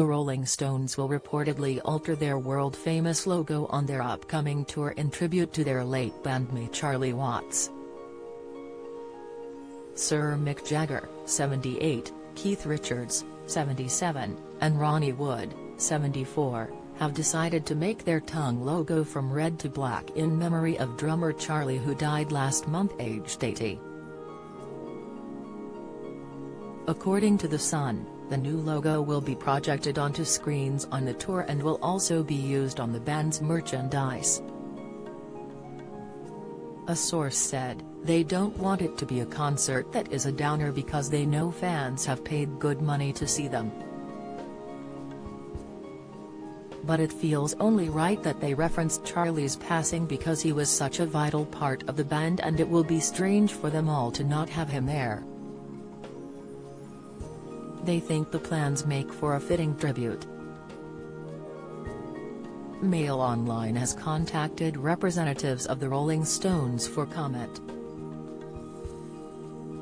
The Rolling Stones will reportedly alter their world-famous logo on their upcoming tour in tribute to their late bandmate Charlie Watts. Sir Mick Jagger, 78, Keith Richards, 77, and Ronnie Wood, 74, have decided to make their tongue logo from red to black in memory of drummer Charlie, who died last month aged 80. According to The Sun, the new logo will be projected onto screens on the tour and will also be used on the band's merchandise. A source said, "They don't want it to be a concert that is a downer because they know fans have paid good money to see them. But it feels only right that they referenced Charlie's passing because he was such a vital part of the band, and it will be strange for them all to not have him there. They think the plans make for a fitting tribute." Mail Online has contacted representatives of the Rolling Stones for comment.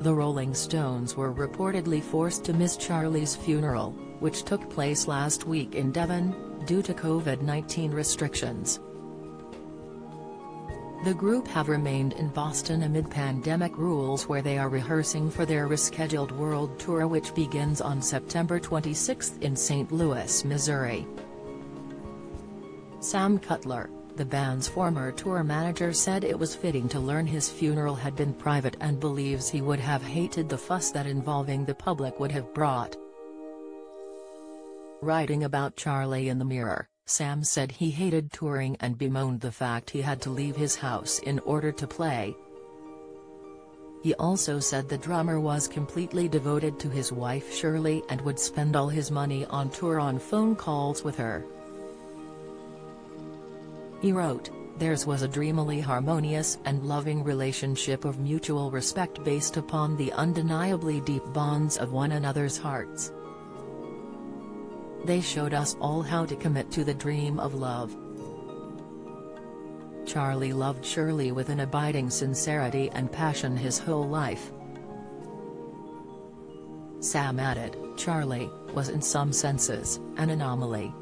The Rolling Stones were reportedly forced to miss Charlie's funeral, which took place last week in Devon, due to COVID-19 restrictions. The group have remained in Boston amid pandemic rules, where they are rehearsing for their rescheduled world tour, which begins on September 26 in St. Louis, Missouri. Sam Cutler, the band's former tour manager, said it was fitting to learn his funeral had been private and believes he would have hated the fuss that involving the public would have brought. Writing about Charlie in the Mirror, Sam said he hated touring and bemoaned the fact he had to leave his house in order to play. He also said the drummer was completely devoted to his wife Shirley and would spend all his money on tour on phone calls with her. He wrote, "Theirs was a dreamily harmonious and loving relationship of mutual respect based upon the undeniably deep bonds of one another's hearts. They showed us all how to commit to the dream of love. Charlie loved Shirley with an abiding sincerity and passion his whole life." Sam added, "Charlie was in some senses an anomaly.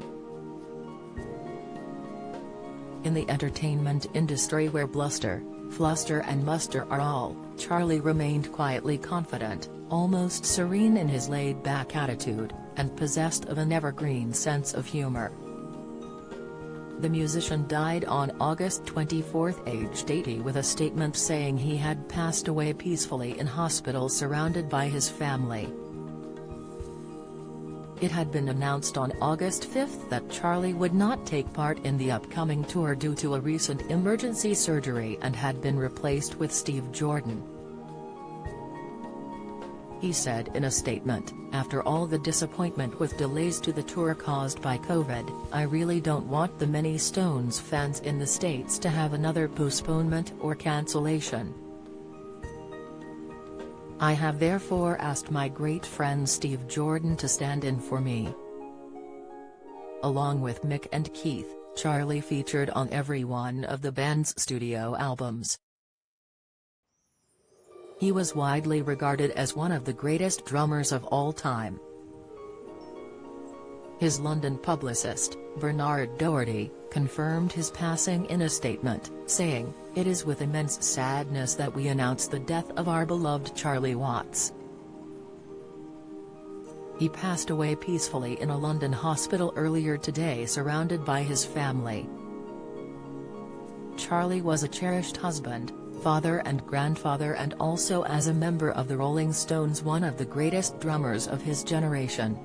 In the entertainment industry, where bluster, fluster and muster are all, Charlie remained quietly confident, almost serene in his laid-back attitude, and possessed of an evergreen sense of humor." The musician died on August 24, aged 80, with a statement saying he had passed away peacefully in hospital surrounded by his family. It had been announced on August 5 that Charlie would not take part in the upcoming tour due to a recent emergency surgery and had been replaced with Steve Jordan. He said in a statement, "After all the disappointment with delays to the tour caused by COVID, I really don't want the many Stones fans in the States to have another postponement or cancellation. I have therefore asked my great friend Steve Jordan to stand in for me." Along with Mick and Keith, Charlie featured on every one of the band's studio albums. He was widely regarded as one of the greatest drummers of all time. His London publicist, Bernard Doherty, confirmed his passing in a statement, saying, "It is with immense sadness that we announce the death of our beloved Charlie Watts. He passed away peacefully in a London hospital earlier today, surrounded by his family. Charlie was a cherished husband, father and grandfather, and also as a member of the Rolling Stones, one of the greatest drummers of his generation.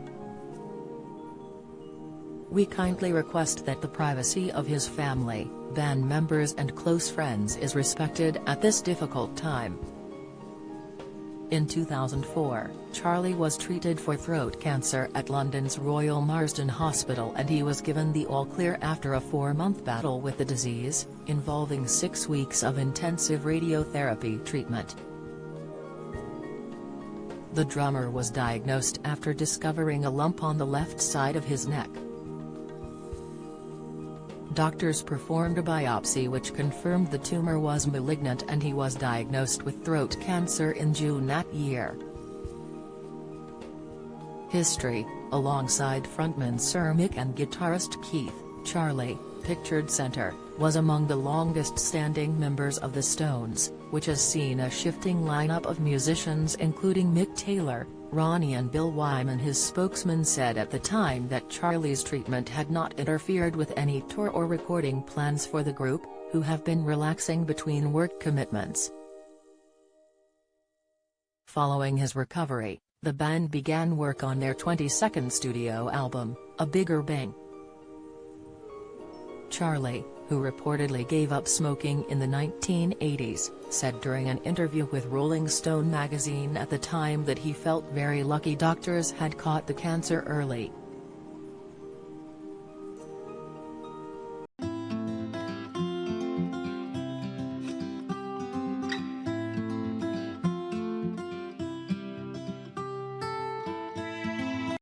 We kindly request that the privacy of his family, band members and close friends is respected at this difficult time." In 2004, Charlie was treated for throat cancer at London's Royal Marsden Hospital, and he was given the all-clear after a 4-month battle with the disease, involving 6 weeks of intensive radiotherapy treatment. The drummer was diagnosed after discovering a lump on the left side of his neck. Doctors performed a biopsy which confirmed the tumor was malignant, and he was diagnosed with throat cancer in June that year. History: alongside frontman Sir Mick and guitarist Keith, Charlie, pictured center, was among the longest-standing members of the Stones, which has seen a shifting lineup of musicians including Mick Taylor, Ronnie and Bill Wyman. His spokesman said at the time that Charlie's treatment had not interfered with any tour or recording plans for the group, who have been relaxing between work commitments. Following his recovery, the band began work on their 22nd studio album, A Bigger Bang. Charlie, who reportedly gave up smoking in the 1980s, said during an interview with Rolling Stone magazine at the time that he felt very lucky doctors had caught the cancer early.